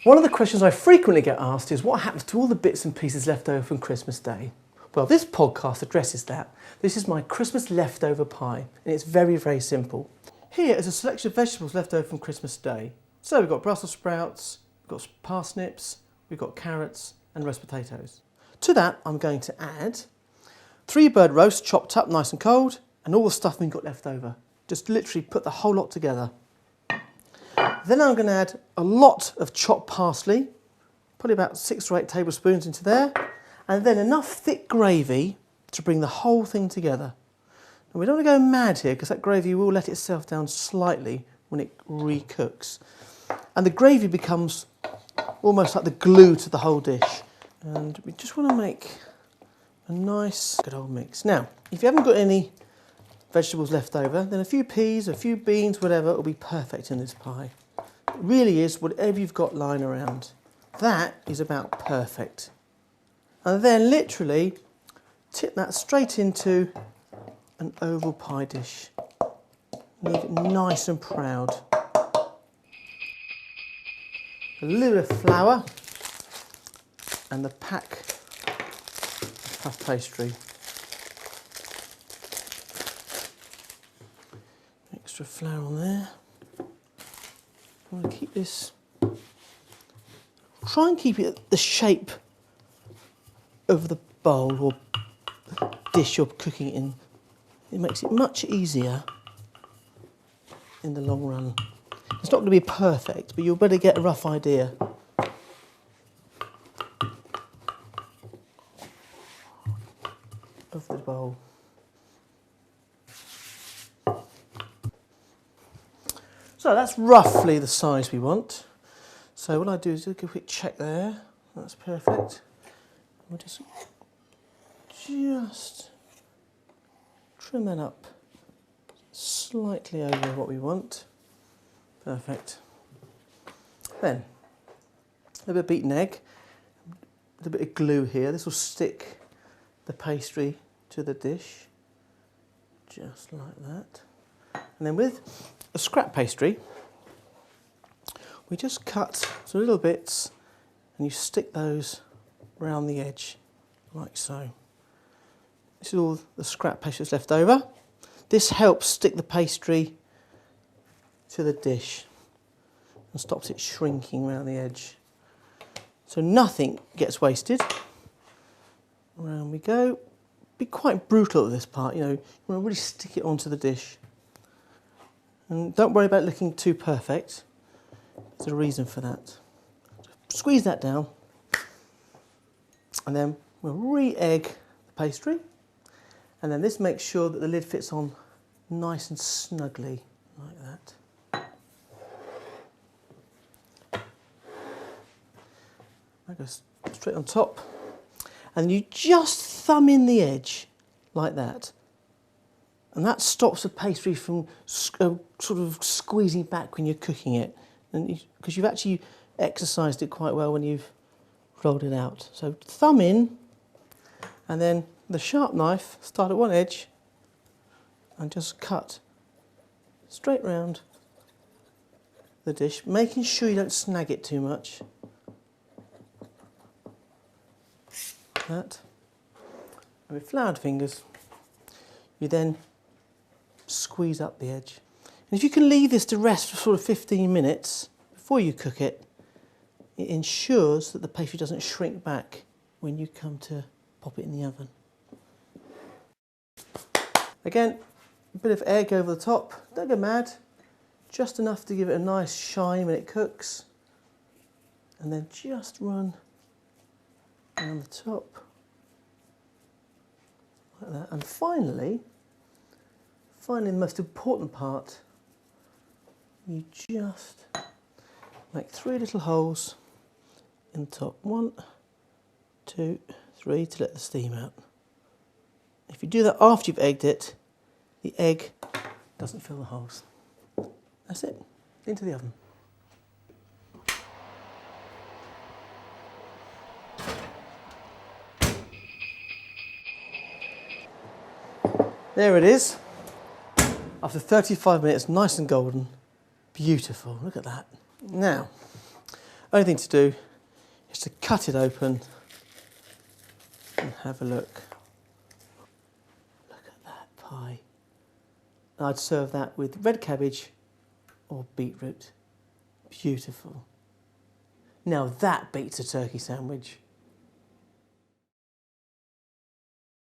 One of the questions I frequently get asked is what happens to all the bits and pieces left over from Christmas Day? Well, this podcast addresses that. This is my Christmas leftover pie, and it's very, very simple. Here is a selection of vegetables left over from Christmas Day. So we've got Brussels sprouts, we've got parsnips, we've got carrots and roast potatoes. To that, I'm going to add 3 bird roasts chopped up nice and cold, and all the stuff we've got left over. Just literally put the whole lot together. Then I'm going to add a lot of chopped parsley, probably about 6 or 8 tablespoons into there, and then enough thick gravy to bring the whole thing together. And we don't want to go mad here because that gravy will let itself down slightly when it re-cooks. And the gravy becomes almost like the glue to the whole dish. And we just want to make a nice good old mix. Now, if you haven't got any vegetables left over, then a few peas, a few beans, whatever, will be perfect in this pie. It really is whatever you've got lying around. That is about perfect. And then literally tip that straight into an oval pie dish. Leave it nice and proud. A little bit of flour and the pack of puff pastry. Extra flour on there. I want to keep this, try and keep it the shape of the bowl or dish you're cooking in. It makes it much easier in the long run. It's not going to be perfect, but you'll better get a rough idea. Of the bowl. So that's roughly the size we want. So what I do is do a quick check there. That's perfect. We'll just trim that up slightly over what we want. Perfect. Then a little bit of beaten egg, a little bit of glue here. This will stick the pastry to the dish, just like that. And then with a scrap pastry, we just cut some little bits and you stick those around the edge, like so. This is all the scrap pastry that's left over. This helps stick the pastry to the dish and stops it shrinking around the edge. So nothing gets wasted. Around we go. Be quite brutal at this part, you know, you want to really stick it onto the dish. And don't worry about looking too perfect. There's a reason for that. Squeeze that down, and then we'll re-egg the pastry, and then this makes sure that the lid fits on nice and snugly, like that. That goes straight on top, and you just thumb in the edge, like that. And that stops the pastry from sort of squeezing back when you're cooking it, and because you've actually exercised it quite well when you've rolled it out. So thumb in, and then the sharp knife, start at one edge, and just cut straight round the dish, making sure you don't snag it too much. That. And with floured fingers, you then squeeze up the edge. And if you can leave this to rest for sort of 15 minutes before you cook it, it ensures that the pastry doesn't shrink back when you come to pop it in the oven. Again, a bit of egg over the top, don't go mad, just enough to give it a nice shine when it cooks, and then just run around the top like that. And finally the most important part, you just make 3 little holes in the top. 1, 2, 3 to let the steam out. If you do that after you've egged it, the egg doesn't fill the holes. That's it, into the oven. There it is. After 35 minutes, nice and golden. Beautiful, look at that. Now, Only thing to do is to cut it open and have a look. Look at that pie. I'd serve that with red cabbage or beetroot. Beautiful. Now that beats a turkey sandwich.